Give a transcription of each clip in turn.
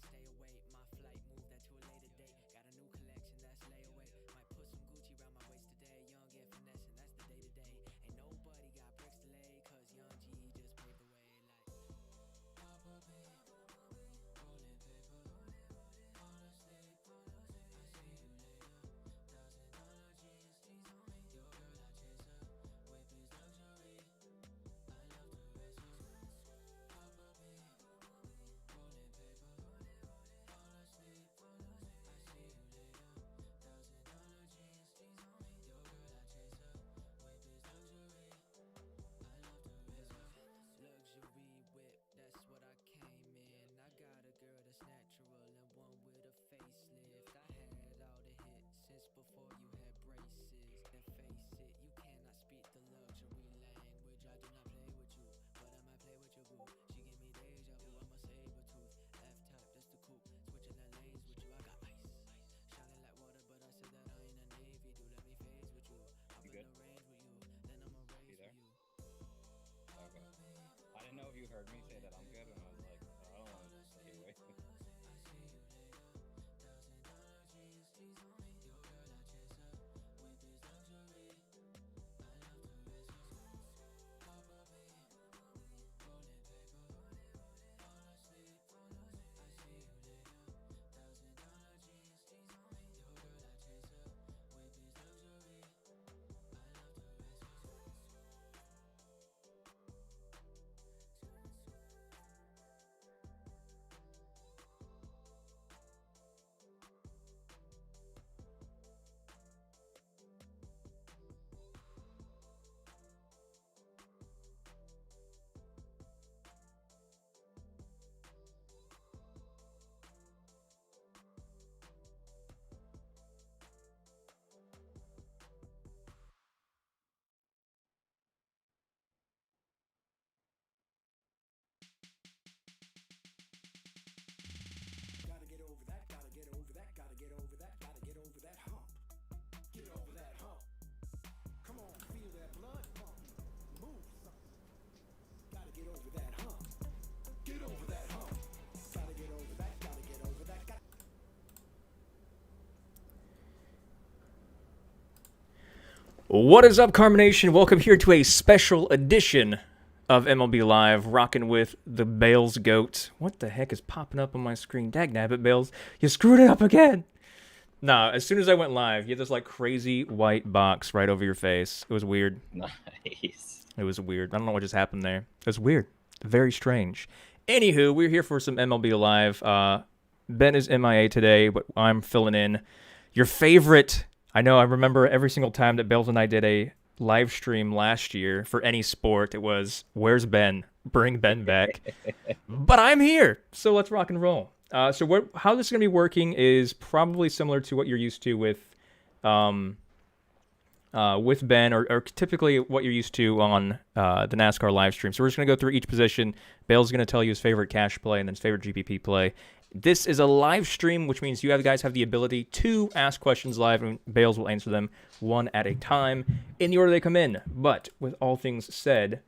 stay away. My flight moved that to a later date. Got a new collection that's layaway. Might put some Gucci around my waist today. Young and finessing, that's the day to day. Ain't nobody got bricks to lay, cause young G just paved the way. Like Papa B, rolling paper, fall asleep, I see you later. $1,000 jeans, your girl I chase her. Whip is luxury, I love to race her. Papa B, rolling paper, fall asleep, I see you later. $1,000 jeans, your girl I chase her. Whip is luxury, I love to race her. Luxury whip, that's what I came in. I got a girl that's natural and one with a facelift. I had all the hits since before you had braces. And face it, you cannot speak the luxury language. I do not play with you, but I might play with your boo. She give me deja vu, I'm a saber tooth. F-type, that's the coupe. Switching the lanes with you, I got ice. Shining like water, but I said that I ain't a navy. Do let me phase with you. I'm You in good? the range with you, then I'ma raise You for there? you. Okay. I didn't know if you heard me say that I'm good, and I was like, I don't want to stay away. I see you later. $1,000 jeans, your girl I chase her. Whip is luxury, I love to race her. Papa B, rolling paper, fall asleep, I see you later. $1,000 jeans, your girl I chase her. Whip is luxury, I love to race her. Gotta get over that, gotta get over that, gotta get over that, gotta get over that hump. Get over that hump. Come on, feel that blood pump. Move something. Gotta get over that hump. Get over that hump. Gotta get over that, gotta get over that, gotta. What is up, Carmination? Welcome here to a special edition of MLB Live, rocking with the Bales GOAT. What the heck is popping up on my screen? Dagnabbit, Bales. You screwed it up again! Nah, as soon as I went live, you had this, like, crazy white box right over your face. It was weird. Nice. It was weird. I don't know what just happened there. It was weird. Very strange. Anywho, we're here for some MLB Live. Ben is MIA today, but I'm filling in. Your favorite... I know, I remember every single time that Bales and I did a live stream last year for any sport, it was, where's Ben? Bring Ben back. But I'm here, so let's rock and roll. So how this is going to be working is probably similar to what you're used to with Ben, or typically what you're used to on the NASCAR live stream. So we're just going to go through each position. Bale's going to tell you his favorite cash play and then his favorite GPP play. This is a live stream, which means you guys have the ability to ask questions live, and Bales will answer them one at a time in the order they come in. But with all things said,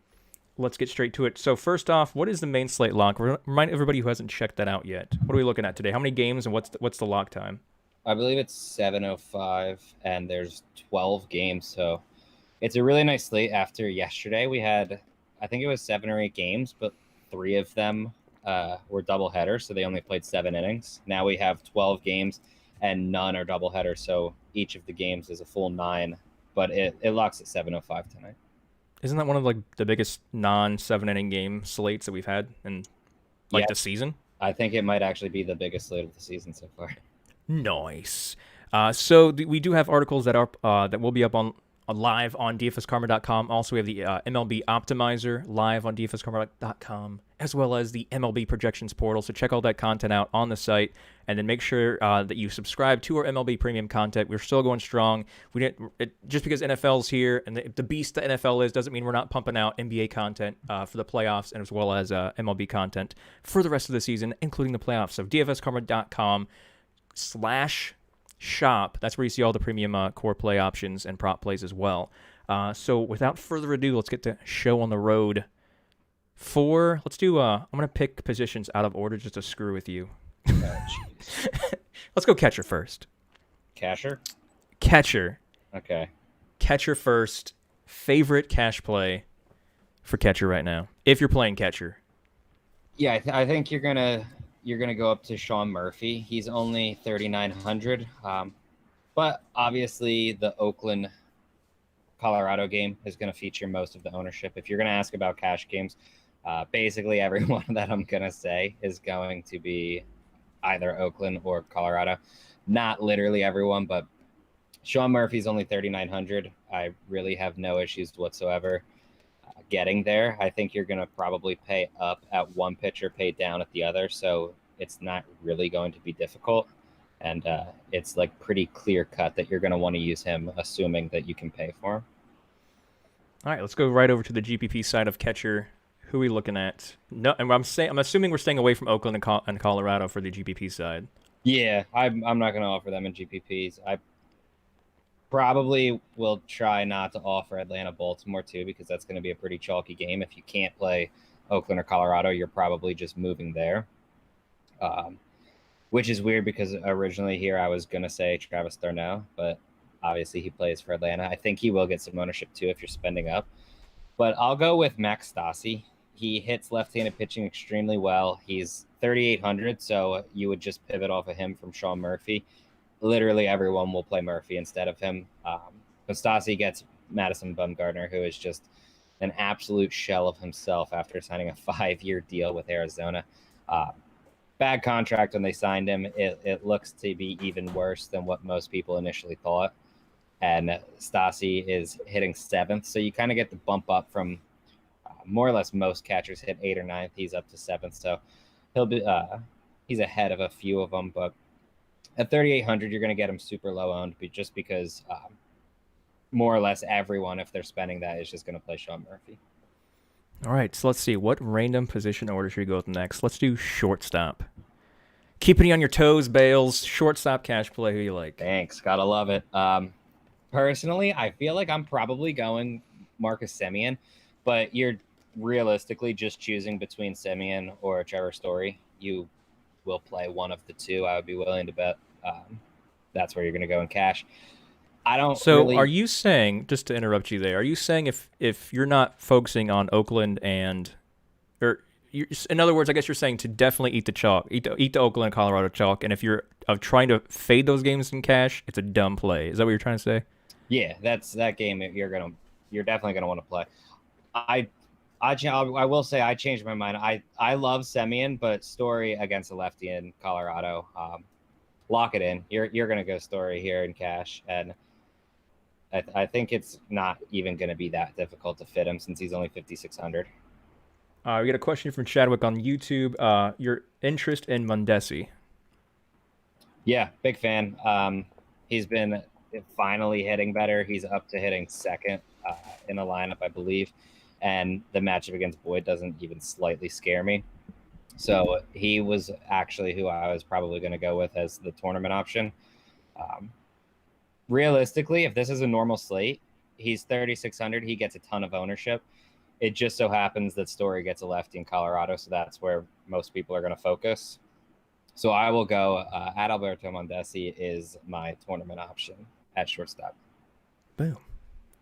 let's get straight to it. So first off, what is the main slate lock? Remind everybody who hasn't checked that out yet. What are we looking at today? How many games, and what's the lock time? I believe it's 7:05, and there's 12 games, so it's a really nice slate. After yesterday, we had, I think it was 7 or 8 games, but 3 of them were double headers, so they only played 7 innings. Now we have 12 games, and none are double headers, so each of the games is a full 9, but it locks at 7:05 tonight. Isn't that one of like the biggest non-7-inning game slates that we've had in the season? I think it might actually be the biggest slate of the season so far. Nice. So we do have articles that are that will be up on live on dfskarma.com. Also, we have the MLB Optimizer live on dfskarma.com, as well as the MLB Projections portal. So check all that content out on the site, and then make sure that you subscribe to our MLB Premium content. We're still going strong. Just because NFL's here and the beast that NFL is doesn't mean we're not pumping out NBA content for the playoffs, and as well as MLB content for the rest of the season, including the playoffs. So dfskarma.com/shop. That's where you see all the premium core play options and prop plays as well. So without further ado, let's get the show on the road. I'm going to pick positions out of order just to screw with you. Oh, jeez. Let's go catcher first. Casher? Catcher. Okay. Catcher first. Favorite cash play for catcher right now, if you're playing catcher. Yeah, I think you're gonna go up to Sean Murphy. He's only 3,900, but obviously the Oakland Colorado game is going to feature most of the ownership. If you're going to ask about cash games, basically everyone that I'm going to say is going to be either Oakland or Colorado. Not literally everyone, but Sean Murphy's only 3,900. I really have no issues whatsoever getting there. I think you're going to probably pay up at one pitcher, pay down at the other. So it's not really going to be difficult. And it's like pretty clear cut that you're going to want to use him, assuming that you can pay for him. All right, let's go right over to the GPP side of catcher. Who are we looking at? No, and I'm assuming we're staying away from Oakland and Colorado for the GPP side. Yeah, I'm not going to offer them in GPPs. I probably will try not to offer Atlanta Baltimore too, because that's going to be a pretty chalky game. If you can't play Oakland or Colorado, you're probably just moving there. Which is weird because originally here I was going to say Travis Darno, but obviously he plays for Atlanta. I think he will get some ownership too if you're spending up. But I'll go with Max Stassi. He hits left-handed pitching extremely well. He's 3,800, so you would just pivot off of him from Sean Murphy. Literally everyone will play Murphy instead of him. But Stassi gets Madison Bumgarner, who is just an absolute shell of himself after signing a 5-year deal with Arizona. Bad contract when they signed him. It looks to be even worse than what most people initially thought. And Stassi is hitting 7th, so you kind of get the bump up from more or less most catchers hit 8th or 9th. He's up to 7th, so he'll be he's ahead of a few of them. But at 3,800, you're going to get him super low owned, just because more or less everyone, if they're spending that, is just going to play Sean Murphy. All right, so let's see. What random position order should we go with next? Let's do shortstop. Keeping you on your toes, Bales. Shortstop cash play. Who you like? Thanks. Gotta love it. Personally, I feel like I'm probably going Marcus Semien, but you're realistically just choosing between Semien or Trevor Story. You will play one of the two. I would be willing to bet that's where you're going to go in cash. Are you saying, just to interrupt you there, are you saying if you're not focusing on Oakland in other words, I guess you're saying to definitely eat the chalk, eat the Oakland and Colorado chalk, and if you're trying to fade those games in cash, it's a dumb play. Is that what you're trying to say? Yeah, that's that game. You're definitely gonna want to play. I will say I changed my mind. I love Semien, but Story against a lefty in Colorado. Lock it in. You're gonna go Story here in cash, and I think it's not even going to be that difficult to fit him since he's only 5,600. We got a question from Chadwick on YouTube. Your interest in Mondesi? Yeah, big fan. He's been finally hitting better. He's up to hitting 2nd in the lineup, I believe. And the matchup against Boyd doesn't even slightly scare me. So he was actually who I was probably going to go with as the tournament option. Realistically, if this is a normal slate, he's 3,600. He gets a ton of ownership. It just so happens that Story gets a lefty in Colorado, so that's where most people are going to focus. So I will go Adalberto Mondesi is my tournament option at shortstop. Boom.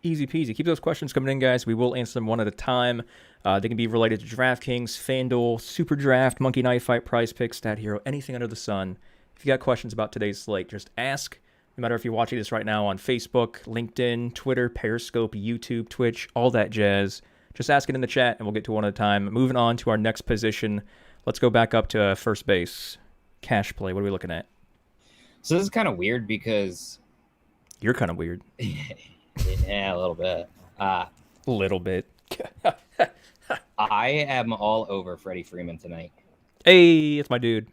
Easy peasy. Keep those questions coming in, guys. We will answer them one at a time. They can be related to DraftKings, FanDuel, Super Draft, Monkey Knife Fight, Prize Picks, Stat Hero, anything under the sun. If you got questions about today's slate, just ask. No matter if you're watching this right now on Facebook, LinkedIn, Twitter, Periscope, YouTube, Twitch, all that jazz, just ask it in the chat and we'll get to one at a time. Moving on to our next position. Let's go back up to first base. Cash play. What are we looking at? So this is kind of weird because... You're kind of weird. Yeah, a little bit. A little bit. I am all over Freddie Freeman tonight. Hey, it's my dude.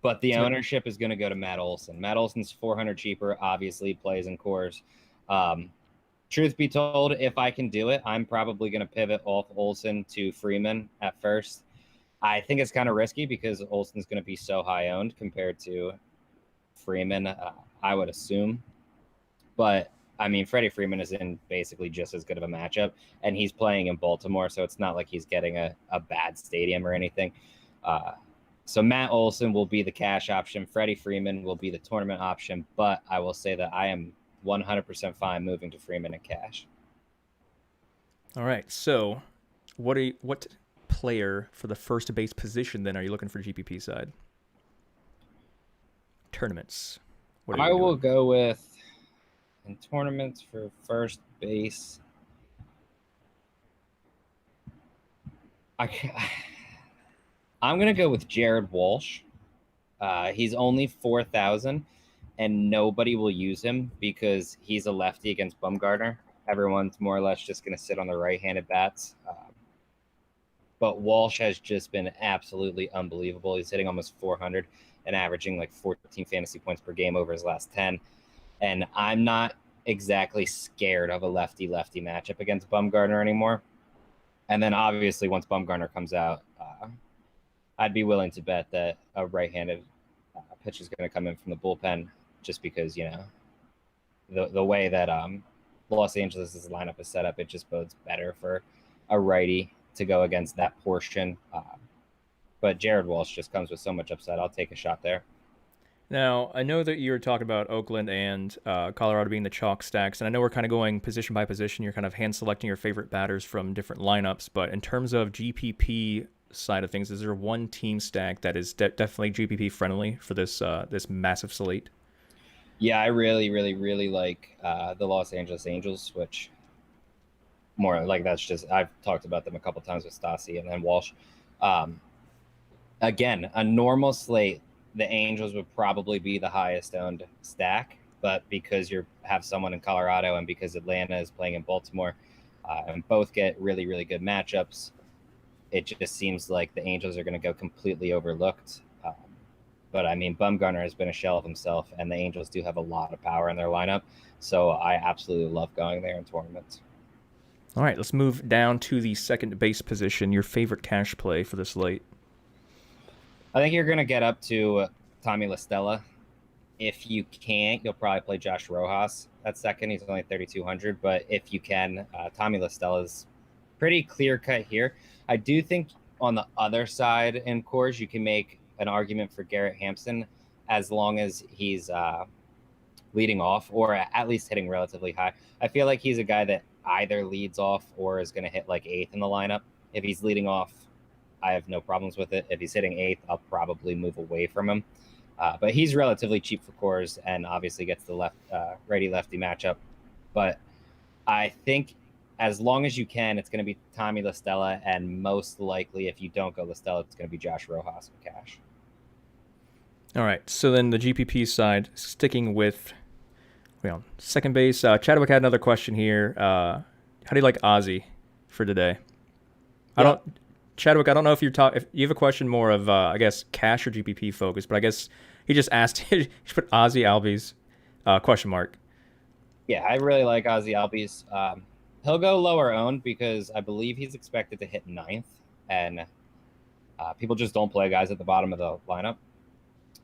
But the ownership is going to go to Matt Olson. Matt Olson's 400 cheaper, obviously plays in Coors. Truth be told, if I can do it, I'm probably going to pivot off Olson to Freeman at first. I think it's kind of risky because Olson's going to be so high owned compared to Freeman, I would assume. But, I mean, Freddie Freeman is in basically just as good of a matchup, and he's playing in Baltimore, so it's not like he's getting a bad stadium or anything. So Matt Olson will be the cash option. Freddie Freeman will be the tournament option. But I will say that I am 100% fine moving to Freeman and cash. All right. So, what player for the first base position then are you looking for GPP side? Tournaments. What are I we will doing? go with in tournaments for first base. I'm gonna go with Jared Walsh. He's only 4,000, and nobody will use him because he's a lefty against Bumgarner. Everyone's more or less just gonna sit on the right-handed bats. But Walsh has just been absolutely unbelievable. He's hitting almost 400 and averaging like 14 fantasy points per game over his last 10. And I'm not exactly scared of a lefty-lefty matchup against Bumgarner anymore. And then obviously once Bumgarner comes out, I'd be willing to bet that a right-handed pitcher is going to come in from the bullpen just because, you know, the way that Los Angeles' lineup is set up, it just bodes better for a righty to go against that portion. But Jared Walsh just comes with so much upside. I'll take a shot there. Now, I know that you were talking about Oakland and Colorado being the chalk stacks, and I know we're kind of going position by position. You're kind of hand selecting your favorite batters from different lineups, but in terms of GPP side of things, is there one team stack that is definitely GPP friendly for this this massive slate? Yeah, I really, really, really like the Los Angeles Angels, which more like that's just I've talked about them a couple times with Stassi and then Walsh. Again, a normal slate, the Angels would probably be the highest owned stack, but because you have someone in Colorado and because Atlanta is playing in Baltimore, and both get really, really good matchups, it just seems like the Angels are going to go completely overlooked. But I mean, Bumgarner has been a shell of himself, and the Angels do have a lot of power in their lineup. So I absolutely love going there in tournaments. All right, let's move down to the second base position. Your favorite cash play for this slate? I think you're going to get up to Tommy La Stella. If you can't, you'll probably play Josh Rojas at second. He's only 3,200. But if you can, Tommy La Stella's pretty clear cut here. I do think on the other side in Coors, you can make an argument for Garrett Hampson as long as he's leading off or at least hitting relatively high. I feel like he's a guy that either leads off or is going to hit like eighth in the lineup. If he's leading off, I have no problems with it. If he's hitting eighth, I'll probably move away from him. But he's relatively cheap for Coors and obviously gets the righty-lefty matchup. But I think as long as you can, it's going to be Tommy La Stella, and most likely if you don't go La Stella, it's going to be Josh Rojas with cash. All right, so then the GPP side, sticking with second base. Chadwick had another question here. How do you like Ozzy for today? Yeah. Chadwick, I don't know if if you have a question more of I guess cash or GPP focus, but I guess he just asked. He put Ozzy Albies question mark. Yeah, I really like Ozzy Albies. He'll go lower owned because I believe he's expected to hit ninth, and people just don't play guys at the bottom of the lineup.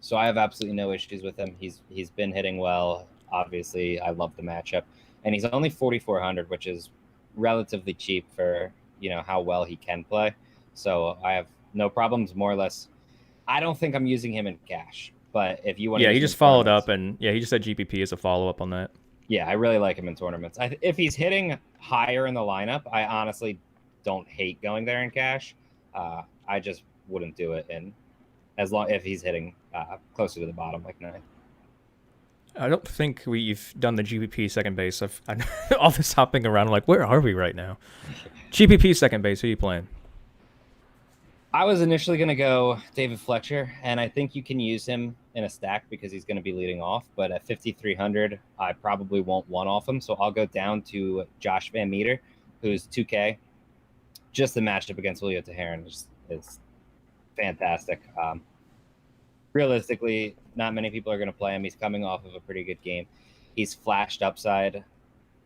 So I have absolutely no issues with him. He's been hitting well. Obviously, I love the matchup, and he's only 4,400, which is relatively cheap for how well he can play. So I have no problems, more or less. I don't think I'm using him in cash, but if you want, he just followed up, and he just said GPP as a follow up on that. Yeah, I really like him in tournaments. If he's hitting higher in the lineup, I honestly don't hate going there in cash. I just wouldn't do it if he's hitting closer to the bottom, like 9. I don't think we've done the GPP second base. I'm all this hopping around. I'm like, where are we right now? GPP second base. Who are you playing? I was initially going to go David Fletcher, and I think you can use him in a stack because he's going to be leading off. But at 5,300, I probably won't one off him. So I'll go down to Josh Van Meter, who's 2K. Just the matchup against Julio Teheran is fantastic. Realistically, not many people are going to play him. He's coming off of a pretty good game. He's flashed upside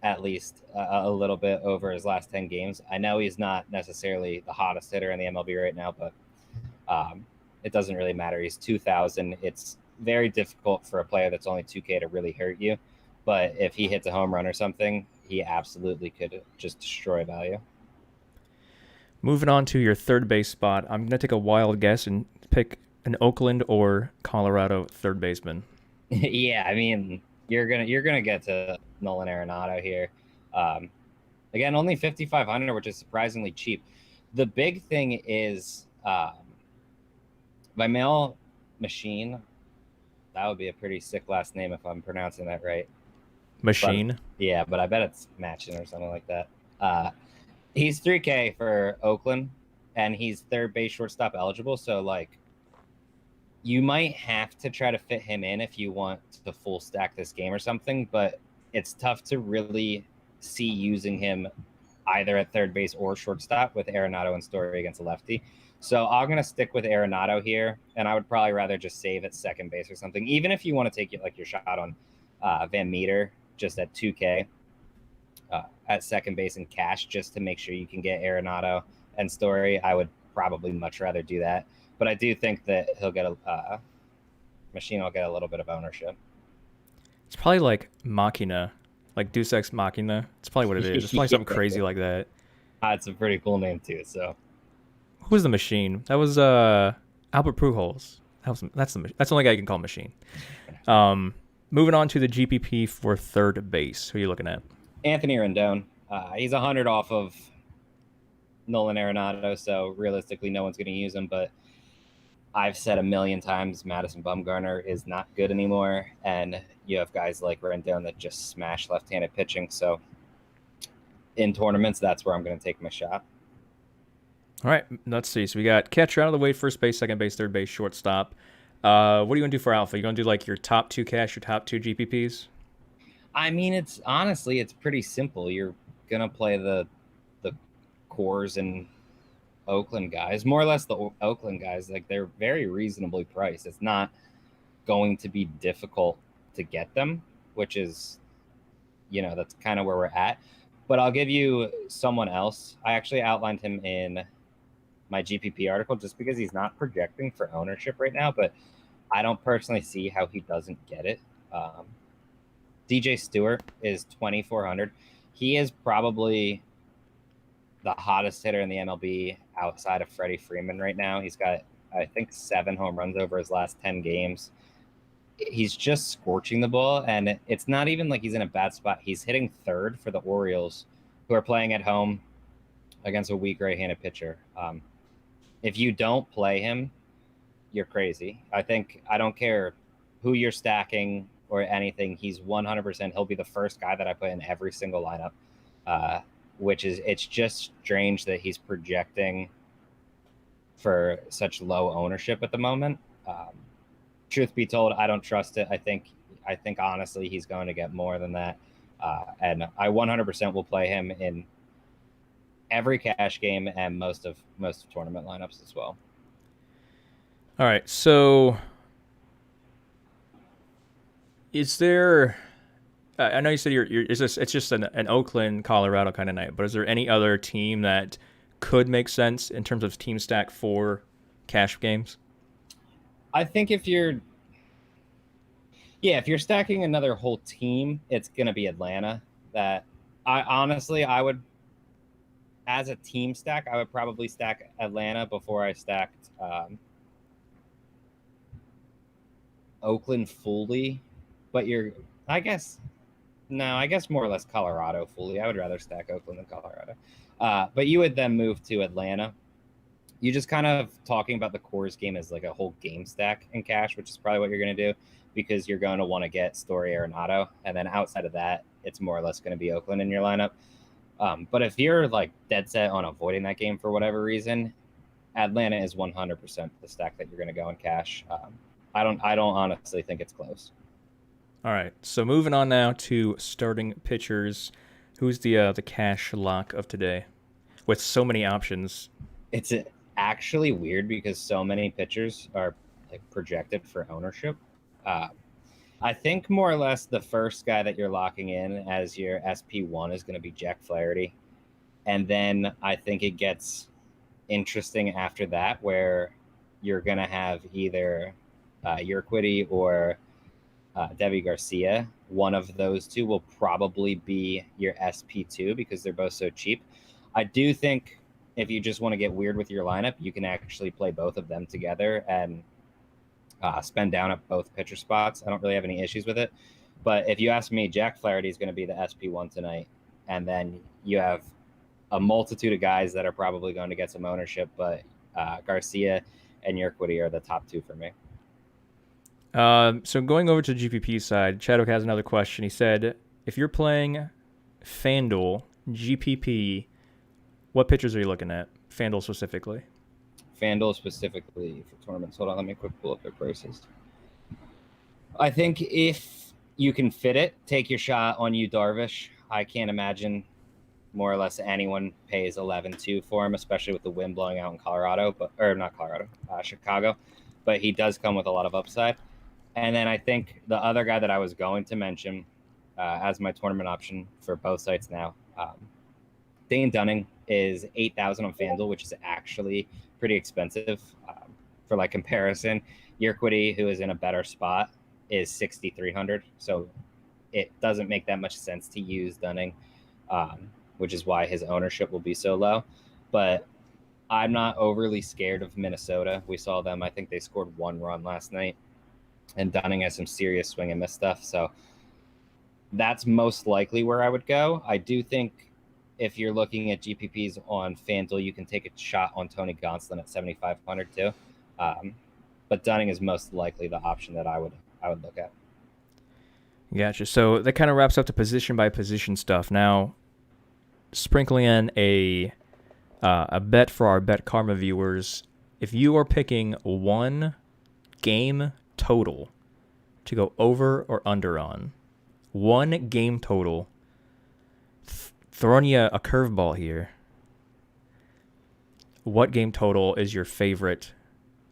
at least a little bit over his last 10 games. I know he's not necessarily the hottest hitter in the MLB right now, but it doesn't really matter. He's 2,000. It's very difficult for a player that's only 2K to really hurt you. But if he hits a home run or something, he absolutely could just destroy value. Moving on to your third base spot, I'm going to take a wild guess and pick an Oakland or Colorado third baseman. Yeah, I mean, you're gonna get to Nolan Arenado here. Again, only 5,500, which is surprisingly cheap. The big thing is my male machine. That would be a pretty sick last name if I'm pronouncing that right. Machine. But, yeah, but I bet it's matching or something like that. He's 3K for Oakland, and he's third base shortstop eligible. So like, you might have to try to fit him in if you want to full stack this game or something. But it's tough to really see using him either at third base or shortstop with Arenado and Story against a lefty. So I'm going to stick with Arenado here, and I would probably rather just save at second base or something. Even if you want to take like your shot on Van Meter just at 2K at second base in cash just to make sure you can get Arenado and Story, I would probably much rather do that. But I do think that he'll get Machine will get a little bit of ownership. It's probably like Machina, like Deus Ex Machina. It's probably what it is. It's probably something crazy like that. It's a pretty cool name too. So who was the Machine? That was Albert Pujols. That's the only guy you can call Machine. Moving on to the GPP for third base. Who are you looking at? Anthony Rendon. He's 100 off of Nolan Arenado, so realistically, no one's going to use him. But I've said a million times, Madison Bumgarner is not good anymore, and you have guys like Rendon that just smash left-handed pitching. So in tournaments, that's where I'm going to take my shot. All right, let's see. So we got catcher out of the way, first base, second base, third base, shortstop. What are you going to do for alpha? You going to do like your top 2 cash, your top 2 GPPs? I mean, it's pretty simple. You're going to play the Coors and Oakland guys, more or less the Oakland guys. Like, they're very reasonably priced. It's not going to be difficult to get them, which is, that's kind of where we're at. But I'll give you someone else. I actually outlined him in my GPP article just because he's not projecting for ownership right now, but I don't personally see how he doesn't get it. DJ Stewart is 2,400. He is probably the hottest hitter in the MLB outside of Freddie Freeman right now. He's got, I think, 7 home runs over his last 10 games. He's just scorching the ball, and it's not even like he's in a bad spot. He's hitting third for the Orioles, who are playing at home against a weak right-handed pitcher. If you don't play him, you're crazy. I don't care who you're stacking or anything. He's 100%. He'll be the first guy that I put in every single lineup, it's just strange that he's projecting for such low ownership at the moment. Truth be told, I don't trust it. I think honestly he's going to get more than that, and I 100% will play him in every cash game and most of tournament lineups as well. All right, so is there? I know you said it's just an Oakland, Colorado kind of night, but is there any other team that could make sense in terms of team stack for cash games? I think if you're stacking another whole team, it's going to be Atlanta. That I would, as a team stack, I would probably stack Atlanta before I stacked Oakland fully. But I guess more or less Colorado fully. I would rather stack Oakland than Colorado. But you would then move to Atlanta. You just kind of talking about the Coors game as like a whole game stack in cash, which is probably what you're going to do because you're going to want to get Story Arenado. And then outside of that, it's more or less going to be Oakland in your lineup. But if you're like dead set on avoiding that game for whatever reason, Atlanta is 100% the stack that you're going to go in cash. I don't honestly think it's close. All right, so moving on now to starting pitchers. Who's the cash lock of today? With so many options, it's actually weird because so many pitchers are like projected for ownership. I think more or less the first guy that you're locking in as your SP1 is going to be Jack Flaherty, and then I think it gets interesting after that where you're going to have either Urquidy or Debbie Garcia. One of those two will probably be your SP2 because they're both so cheap. I do think if you just want to get weird with your lineup, you can actually play both of them together and spend down at both pitcher spots. I don't really have any issues with it. But if you ask me, Jack Flaherty is going to be the SP1 tonight. And then you have a multitude of guys that are probably going to get some ownership, but Garcia and Yerkwitty are the top two for me. So going over to the GPP side, Chadwick has another question. He said, if you're playing FanDuel, GPP, what pitchers are you looking at? FanDuel specifically. FanDuel specifically for tournaments. Hold on, let me quick pull up their prices. I think if you can fit it, take your shot on Yu Darvish. I can't imagine more or less anyone pays 11-2 for him, especially with the wind blowing out in Chicago. But he does come with a lot of upside. And then I think the other guy that I was going to mention as my tournament option for both sites now, Dane Dunning is 8,000 on FanDuel, which is actually pretty expensive for like comparison. Yerkwitty, who is in a better spot, is 6,300. So it doesn't make that much sense to use Dunning, which is why his ownership will be so low. But I'm not overly scared of Minnesota. We saw them. I think they scored 1 run last night. And Dunning has some serious swing and miss stuff. So that's most likely where I would go. I do think if you're looking at GPPs on FanDuel, you can take a shot on Tony Gonsolin at 7,500 too. But Dunning is most likely the option that I would look at. Gotcha. So that kind of wraps up the position by position stuff. Now, sprinkling in a bet for our Bet Karma viewers. If you are picking one game total to go over or under on, one game total, throwing you a curveball here, what game total is your favorite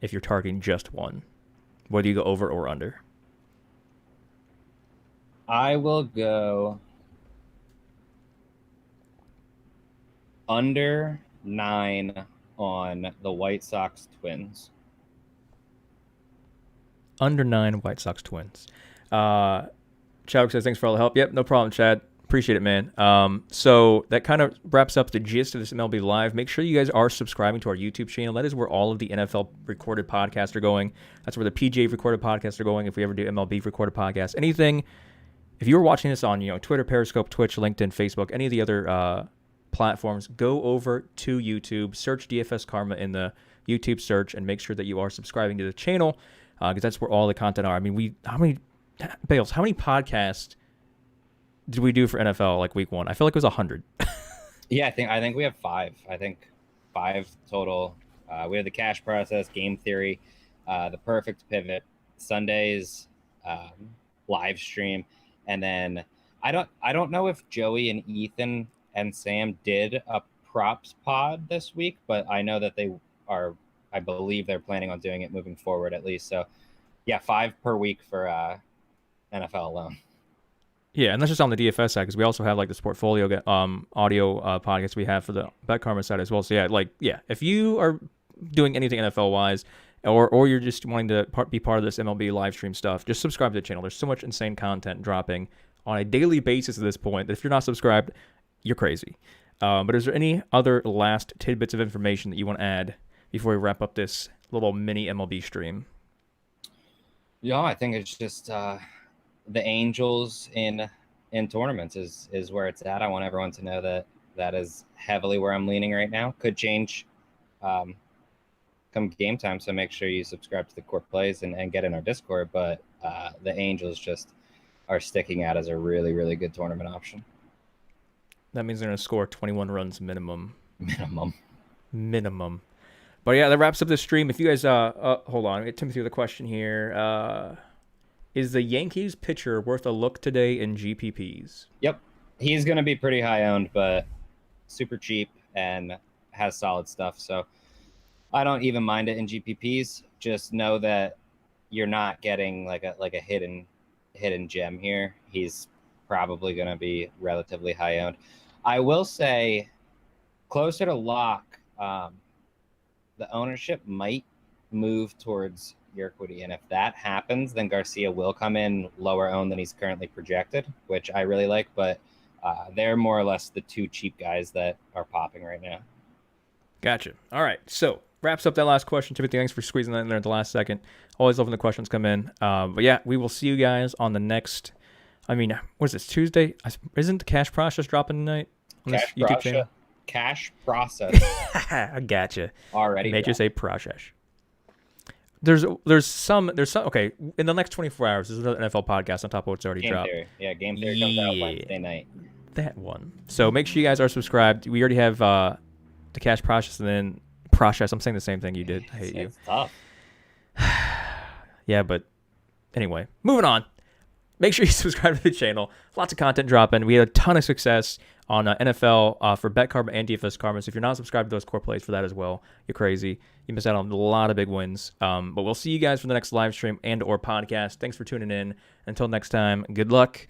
if you're targeting just one, whether you go over or under? I will go under 9 on the White Sox Twins. Under 9 White Sox Twins. Chadwick says, thanks for all the help. Yep, no problem, Chad. Appreciate it, man. So that kind of wraps up the gist of this MLB Live. Make sure you guys are subscribing to our YouTube channel. That is where all of the NFL recorded podcasts are going. That's where the PGA recorded podcasts are going. If we ever do MLB recorded podcasts, anything. If you're watching this on Twitter, Periscope, Twitch, LinkedIn, Facebook, any of the other platforms, go over to YouTube, search DFS Karma in the YouTube search, and make sure that you are subscribing to the channel because that's where all the content are. I mean, how many podcasts did we do for NFL like week 1? I feel like it was 100. Yeah, I think we have 5. I think 5 total. We have the cash process, game theory, the perfect pivot, Sunday's live stream, and then I don't know if Joey and Ethan and Sam did a props pod this week, but I know that I believe they're planning on doing it moving forward at least. So yeah, 5 per week for NFL alone. Yeah, and that's just on the DFS side because we also have like this portfolio audio podcast we have for the Bet Karma side as well. So yeah, if you are doing anything NFL wise, or you're just wanting to be part of this MLB live stream stuff, just subscribe to the channel. There's so much insane content dropping on a daily basis at this point that if you're not subscribed, you're crazy. But is there any other last tidbits of information that you want to add before we wrap up this little mini MLB stream? Yeah, I think it's just the Angels in tournaments is where it's at. I want everyone to know that is heavily where I'm leaning right now. Could change come game time, so make sure you subscribe to the Core Plays and get in our Discord. But the Angels just are sticking out as a really, really good tournament option. That means they're going to score 21 runs minimum. Minimum. But yeah, that wraps up the stream. If you guys, hold on, get Timothy with a question here. Is the Yankees pitcher worth a look today in GPPs? Yep. He's going to be pretty high owned, but super cheap and has solid stuff. So I don't even mind it in GPPs. Just know that you're not getting like a hidden gem here. He's probably going to be relatively high owned. I will say closer to lock, the ownership might move towards Yerkwitty, and if that happens, then Garcia will come in lower owned than he's currently projected, which I really like. But they're more or less the 2 cheap guys that are popping right now. Gotcha. All right, so wraps up that last question. Timothy, thanks for squeezing that in there at the last second. Always loving the questions come in. But yeah, we will see you guys on the next. I mean, what is this, Tuesday? Isn't the cash process dropping tonight on this YouTube channel? Cash process. I gotcha. Already. Made you say process. There's some okay, in the next 24 hours there's another NFL podcast on top of what's already dropped. Theory. Yeah, Game Theory comes out Wednesday night. That one. So make sure you guys are subscribed. We already have the cash process and then process. I'm saying the same thing you did. I hate you. It's tough. Yeah, but anyway, moving on. Make sure you subscribe to the channel. Lots of content dropping. We had a ton of success on NFL for Bet Karma and DFS Karma. So if you're not subscribed to those core plays for that as well, you're crazy. You missed out on a lot of big wins. But we'll see you guys for the next live stream and or podcast. Thanks for tuning in. Until next time, good luck.